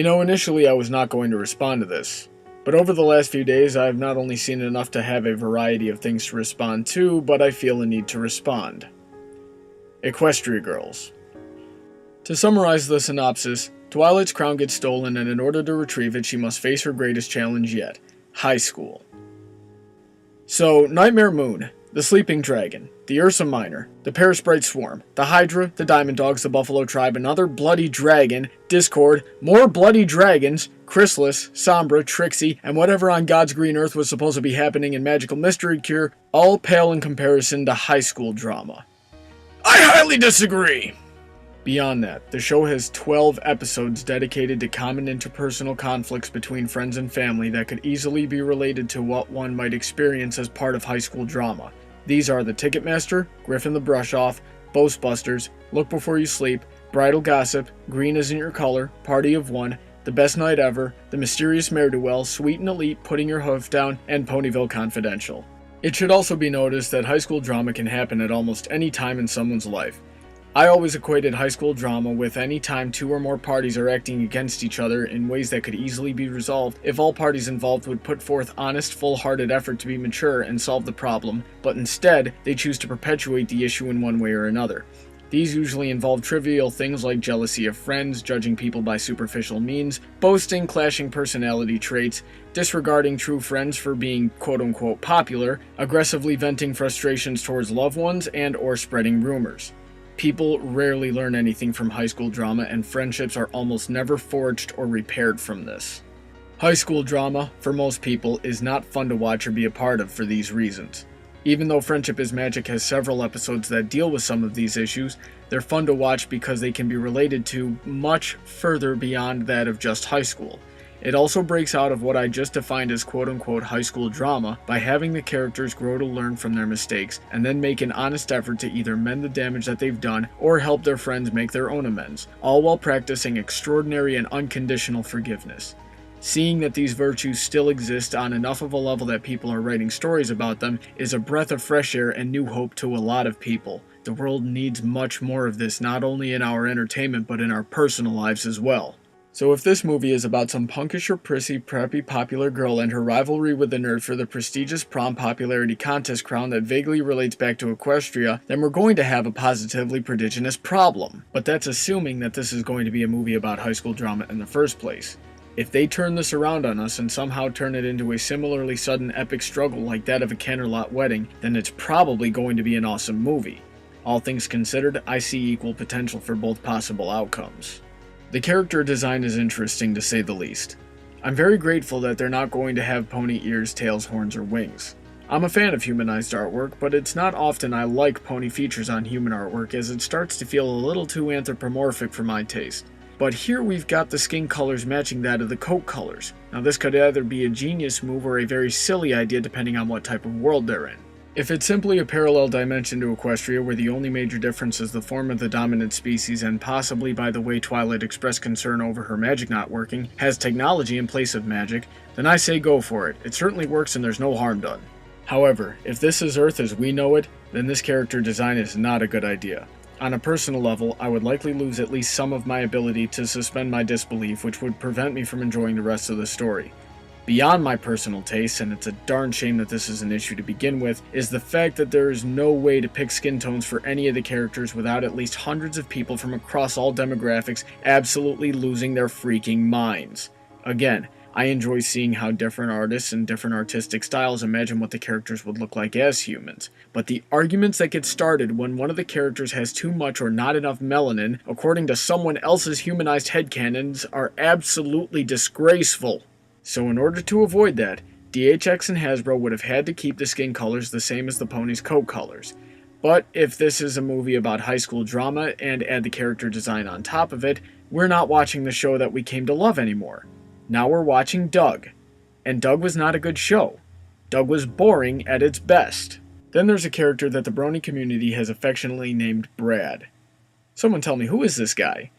Initially I was not going to respond to this, but over the last few days I have not only seen enough to have a variety of things to respond to, but I feel a need to respond. Equestria Girls. To summarize the synopsis, Twilight's crown gets stolen, and in order to retrieve it, she must face her greatest challenge yet: high school. So, Nightmare Moon, the Sleeping Dragon, the Ursa Minor, the Parasprite Swarm, the Hydra, the Diamond Dogs, the Buffalo Tribe, another bloody dragon, Discord, more bloody dragons, Chrysalis, Sombra, Trixie, and whatever on God's green earth was supposed to be happening in Magical Mystery Cure, all pale in comparison to high school drama. I highly disagree! Beyond that, the show has 12 episodes dedicated to common interpersonal conflicts between friends and family that could easily be related to what one might experience as part of high school drama. These are The Ticketmaster, Griffin the Brush-Off, Ghostbusters, Look Before You Sleep, Bridal Gossip, Green Isn't Your Color, Party of One, The Best Night Ever, The Mysterious Ne'er-Do-Well, Sweet and Elite, Putting Your Hoof Down, and Ponyville Confidential. It should also be noticed that high school drama can happen at almost any time in someone's life. I always equated high school drama with any time two or more parties are acting against each other in ways that could easily be resolved if all parties involved would put forth honest, full-hearted effort to be mature and solve the problem, but instead, they choose to perpetuate the issue in one way or another. These usually involve trivial things like jealousy of friends, judging people by superficial means, boasting, clashing personality traits, disregarding true friends for being quote-unquote popular, aggressively venting frustrations towards loved ones, and or spreading rumors. People rarely learn anything from high school drama, and friendships are almost never forged or repaired from this. High school drama, for most people, is not fun to watch or be a part of for these reasons. Even though Friendship is Magic has several episodes that deal with some of these issues, they're fun to watch because they can be related to much further beyond that of just high school. It also breaks out of what I just defined as quote-unquote high school drama by having the characters grow to learn from their mistakes and then make an honest effort to either mend the damage that they've done or help their friends make their own amends, all while practicing extraordinary and unconditional forgiveness. Seeing that these virtues still exist on enough of a level that people are writing stories about them is a breath of fresh air and new hope to a lot of people. The world needs much more of this, not only in our entertainment but in our personal lives as well. So if this movie is about some punkish or prissy, preppy popular girl and her rivalry with the nerd for the prestigious prom popularity contest crown that vaguely relates back to Equestria, then we're going to have a positively prodigious problem. But that's assuming that this is going to be a movie about high school drama in the first place. If they turn this around on us and somehow turn it into a similarly sudden epic struggle like that of a Canterlot wedding, then it's probably going to be an awesome movie. All things considered, I see equal potential for both possible outcomes. The character design is interesting to say the least. I'm very grateful that they're not going to have pony ears, tails, horns, or wings. I'm a fan of humanized artwork, but it's not often I like pony features on human artwork as it starts to feel a little too anthropomorphic for my taste. But here we've got the skin colors matching that of the coat colors. Now this could either be a genius move or a very silly idea depending on what type of world they're in. If it's simply a parallel dimension to Equestria where the only major difference is the form of the dominant species and possibly by the way Twilight expressed concern over her magic not working, has technology in place of magic, then I say go for it. It certainly works and there's no harm done. However, if this is Earth as we know it, then this character design is not a good idea. On a personal level, I would likely lose at least some of my ability to suspend my disbelief, which would prevent me from enjoying the rest of the story. Beyond my personal taste, and it's a darn shame that this is an issue to begin with, is the fact that there is no way to pick skin tones for any of the characters without at least hundreds of people from across all demographics absolutely losing their freaking minds. Again, I enjoy seeing how different artists and different artistic styles imagine what the characters would look like as humans, but the arguments that get started when one of the characters has too much or not enough melanin, according to someone else's humanized headcanons, are absolutely disgraceful. So in order to avoid that, DHX and Hasbro would have had to keep the skin colors the same as the pony's coat colors. But if this is a movie about high school drama and add the character design on top of it, we're not watching the show that we came to love anymore. Now we're watching Doug. And Doug was not a good show. Doug was boring at its best. Then there's a character that the Brony community has affectionately named Brad. Someone tell me, who is this guy?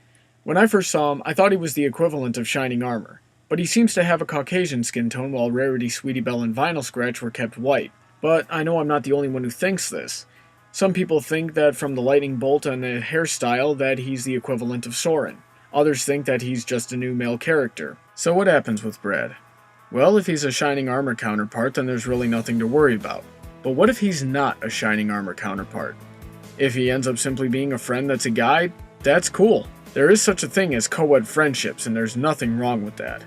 When I first saw him, I thought he was the equivalent of Shining Armor. But he seems to have a Caucasian skin tone while Rarity, Sweetie Belle, and Vinyl Scratch were kept white. But I know I'm not the only one who thinks this. Some people think that from the lightning bolt and the hairstyle that he's the equivalent of Soren. Others think that he's just a new male character. So what happens with Brad? Well, if he's a Shining Armor counterpart, then there's really nothing to worry about. But what if he's not a Shining Armor counterpart? If he ends up simply being a friend that's a guy, that's cool. There is such a thing as co-ed friendships, and there's nothing wrong with that.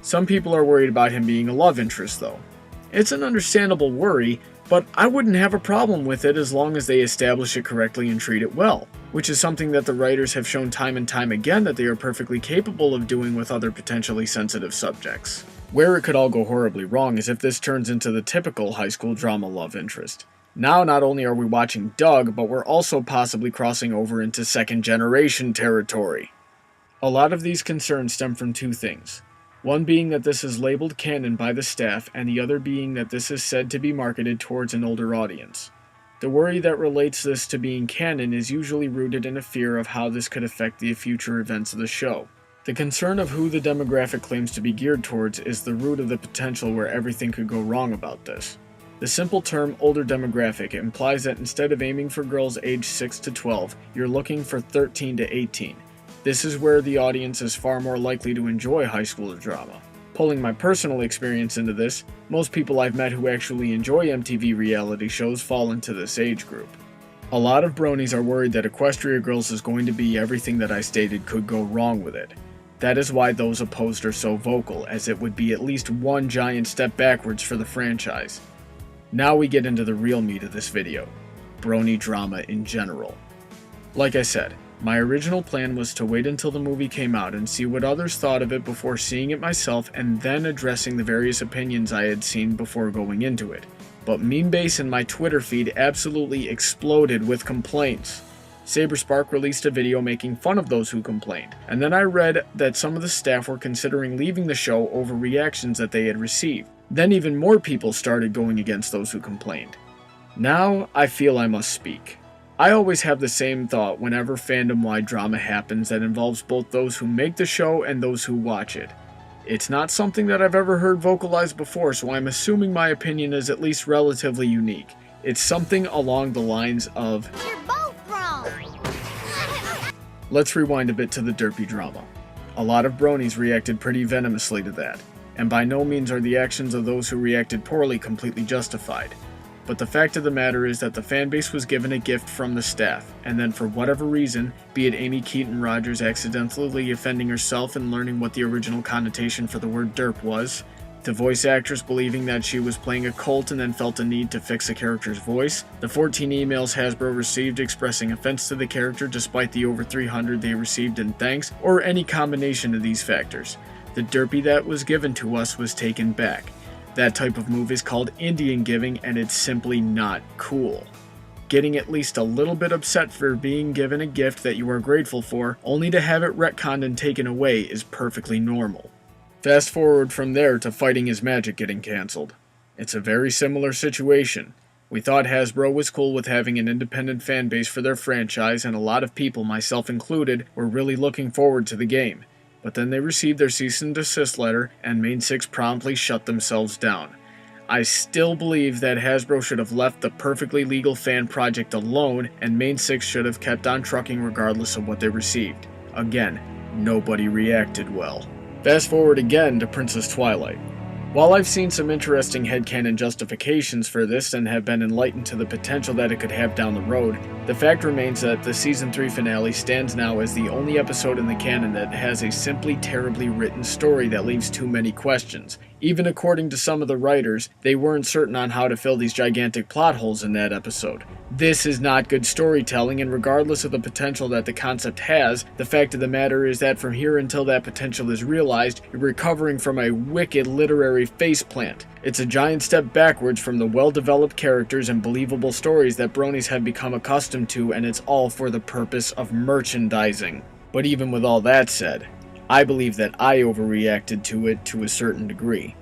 Some people are worried about him being a love interest, though. It's an understandable worry, but I wouldn't have a problem with it as long as they establish it correctly and treat it well, which is something that the writers have shown time and time again that they are perfectly capable of doing with other potentially sensitive subjects. Where it could all go horribly wrong is if this turns into the typical high school drama love interest. Now not only are we watching Doug, but we're also possibly crossing over into second generation territory. A lot of these concerns stem from two things. One being that this is labeled canon by the staff, and the other being that this is said to be marketed towards an older audience. The worry that relates this to being canon is usually rooted in a fear of how this could affect the future events of the show. The concern of who the demographic claims to be geared towards is the root of the potential where everything could go wrong about this. The simple term older demographic implies that instead of aiming for girls aged 6 to 12, you're looking for 13 to 18. This is where the audience is far more likely to enjoy high school drama. Pulling my personal experience into this, most people I've met who actually enjoy MTV reality shows fall into this age group. A lot of bronies are worried that Equestria Girls is going to be everything that I stated could go wrong with it. That is why those opposed are so vocal, as it would be at least one giant step backwards for the franchise. Now we get into the real meat of this video, brony drama in general. Like I said, my original plan was to wait until the movie came out and see what others thought of it before seeing it myself and then addressing the various opinions I had seen before going into it. But Memebase in my Twitter feed absolutely exploded with complaints. Saberspark released a video making fun of those who complained, and then I read that some of the staff were considering leaving the show over reactions that they had received. Then even more people started going against those who complained. Now I feel I must speak. I always have the same thought whenever fandom-wide drama happens that involves both those who make the show and those who watch it. It's not something that I've ever heard vocalized before, so I'm assuming my opinion is at least relatively unique. It's something along the lines of, "You're both wrong." Let's rewind a bit to the derpy drama. A lot of bronies reacted pretty venomously to that, and by no means are the actions of those who reacted poorly completely justified. But the fact of the matter is that the fanbase was given a gift from the staff, and then for whatever reason, be it Amy Keaton-Rogers accidentally offending herself and learning what the original connotation for the word derp was, the voice actress believing that she was playing a cult and then felt a need to fix a character's voice, the 14 emails Hasbro received expressing offense to the character despite the over 300 they received in thanks, or any combination of these factors. The derpy that was given to us was taken back. That type of move is called Indian giving, and it's simply not cool. Getting at least a little bit upset for being given a gift that you are grateful for, only to have it retconned and taken away, is perfectly normal. Fast forward from there to Fighting Is Magic getting cancelled. It's a very similar situation. We thought Hasbro was cool with having an independent fanbase for their franchise, and a lot of people, myself included, were really looking forward to the game. But then they received their cease and desist letter, and Main 6 promptly shut themselves down. I still believe that Hasbro should have left the perfectly legal fan project alone, and Main 6 should have kept on trucking regardless of what they received. Again, nobody reacted well. Fast forward again to Princess Twilight. While I've seen some interesting headcanon justifications for this and have been enlightened to the potential that it could have down the road, the fact remains that the Season 3 finale stands now as the only episode in the canon that has a simply terribly written story that leaves too many questions. Even according to some of the writers, they weren't certain on how to fill these gigantic plot holes in that episode. This is not good storytelling, and regardless of the potential that the concept has, the fact of the matter is that from here until that potential is realized, you're recovering from a wicked literary faceplant. It's a giant step backwards from the well-developed characters and believable stories that bronies have become accustomed to, and it's all for the purpose of merchandising. But even with all that said, I believe that I overreacted to it to a certain degree.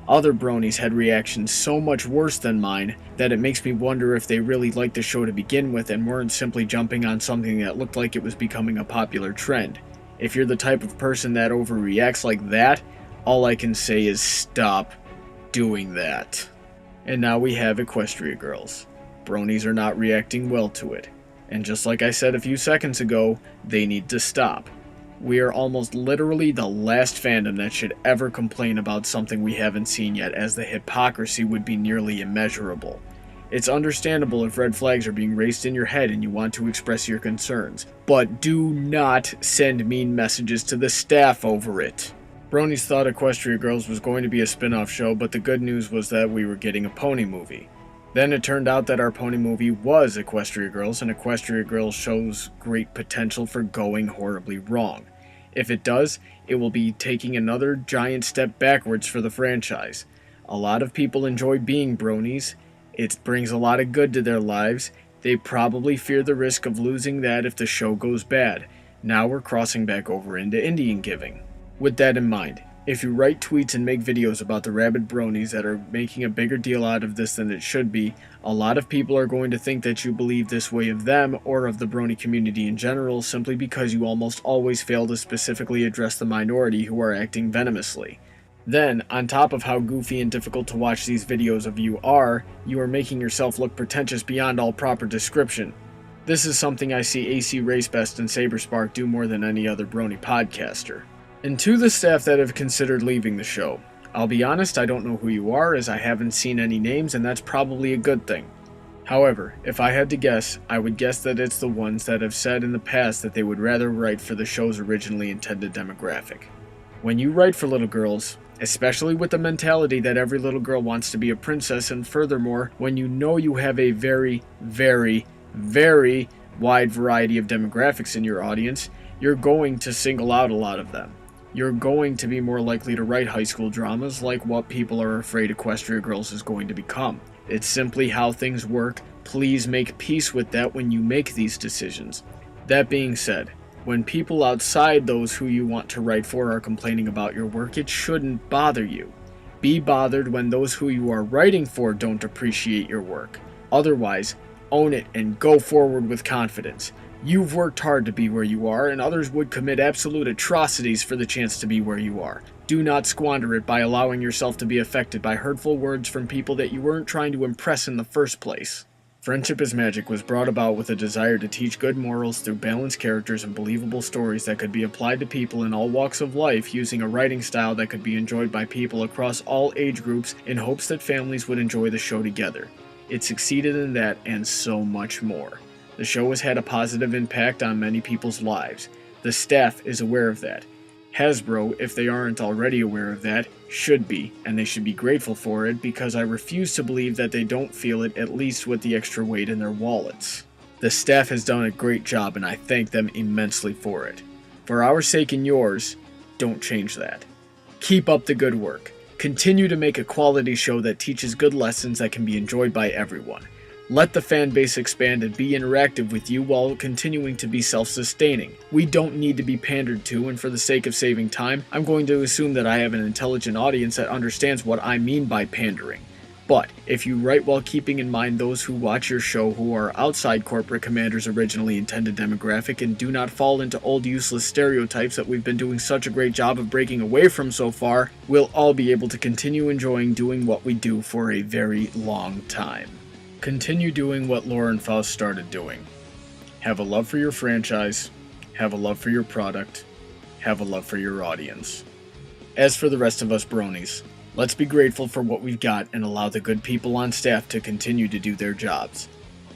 Other bronies had reactions so much worse than mine that it makes me wonder if they really liked the show to begin with and weren't simply jumping on something that looked like it was becoming a popular trend. If you're the type of person that overreacts like that, all I can say is stop doing that. And now we have Equestria Girls. Bronies are not reacting well to it. And just like I said a few seconds ago, they need to stop. We are almost literally the last fandom that should ever complain about something we haven't seen yet, as the hypocrisy would be nearly immeasurable. It's understandable if red flags are being raised in your head and you want to express your concerns, but do not send mean messages to the staff over it. Bronies thought Equestria Girls was going to be a spin-off show, but the good news was that we were getting a pony movie. Then it turned out that our pony movie was Equestria Girls, and Equestria Girls shows great potential for going horribly wrong. If it does, it will be taking another giant step backwards for the franchise. A lot of people enjoy being bronies. It brings a lot of good to their lives. They probably fear the risk of losing that if the show goes bad. Now we're crossing back over into Indian giving. With that in mind, if you write tweets and make videos about the rabid bronies that are making a bigger deal out of this than it should be, a lot of people are going to think that you believe this way of them or of the brony community in general, simply because you almost always fail to specifically address the minority who are acting venomously. Then, on top of how goofy and difficult to watch these videos of you are making yourself look pretentious beyond all proper description. This is something I see AC Racebest and Saberspark do more than any other brony podcaster. And to the staff that have considered leaving the show, I'll be honest, I don't know who you are, as I haven't seen any names, and that's probably a good thing. However, if I had to guess, I would guess that it's the ones that have said in the past that they would rather write for the show's originally intended demographic. When you write for little girls, especially with the mentality that every little girl wants to be a princess, and furthermore, when you know you have a very, very, very wide variety of demographics in your audience, you're going to single out a lot of them. You're going to be more likely to write high school dramas like what people are afraid Equestria Girls is going to become. It's simply how things work. Please make peace with that when you make these decisions. That being said, when people outside those who you want to write for are complaining about your work, it shouldn't bother you. Be bothered when those who you are writing for don't appreciate your work. Otherwise, own it and go forward with confidence. You've worked hard to be where you are, and others would commit absolute atrocities for the chance to be where you are. Do not squander it by allowing yourself to be affected by hurtful words from people that you weren't trying to impress in the first place. Friendship is Magic was brought about with a desire to teach good morals through balanced characters and believable stories that could be applied to people in all walks of life, using a writing style that could be enjoyed by people across all age groups in hopes that families would enjoy the show together. It succeeded in that and so much more. The show has had a positive impact on many people's lives. The staff is aware of that. Hasbro, if they aren't already aware of that, should be, and they should be grateful for it, because I refuse to believe that they don't feel it, at least with the extra weight in their wallets. The staff has done a great job, and I thank them immensely for it. For our sake and yours, don't change that. Keep up the good work. Continue to make a quality show that teaches good lessons that can be enjoyed by everyone. Let the fan base expand and be interactive with you while continuing to be self-sustaining. We don't need to be pandered to, and for the sake of saving time, I'm going to assume that I have an intelligent audience that understands what I mean by pandering. But if you write while keeping in mind those who watch your show who are outside Corporate Commander's originally intended demographic and do not fall into old useless stereotypes that we've been doing such a great job of breaking away from so far, we'll all be able to continue enjoying doing what we do for a very long time. Continue doing what Laura and Faust started doing. Have a love for your franchise, have a love for your product, have a love for your audience. As for the rest of us bronies, let's be grateful for what we've got and allow the good people on staff to continue to do their jobs.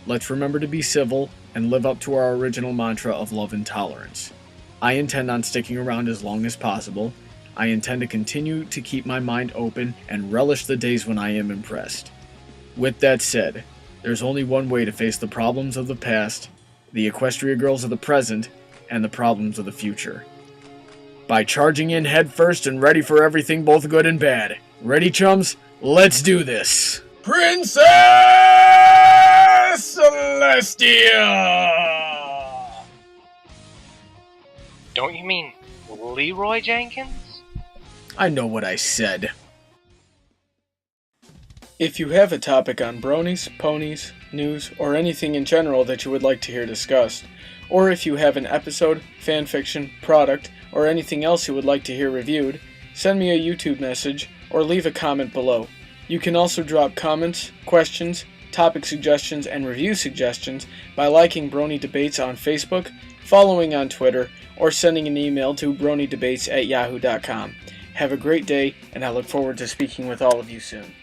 Let's remember to be civil and live up to our original mantra of love and tolerance. I intend on sticking around as long as possible. I intend to continue to keep my mind open and relish the days when I am impressed. With that said, there's only one way to face the problems of the past, the Equestria Girls of the present, and the problems of the future. By charging in head first and ready for everything both good and bad. Ready, chums? Let's do this! Princess Celestia! Don't you mean Leroy Jenkins? I know what I said. If you have a topic on bronies, ponies, news, or anything in general that you would like to hear discussed, or if you have an episode, fanfiction, product, or anything else you would like to hear reviewed, send me a YouTube message or leave a comment below. You can also drop comments, questions, topic suggestions, and review suggestions by liking Brony Debates on Facebook, following on Twitter, or sending an email to bronydebates@yahoo.com. Have a great day, and I look forward to speaking with all of you soon.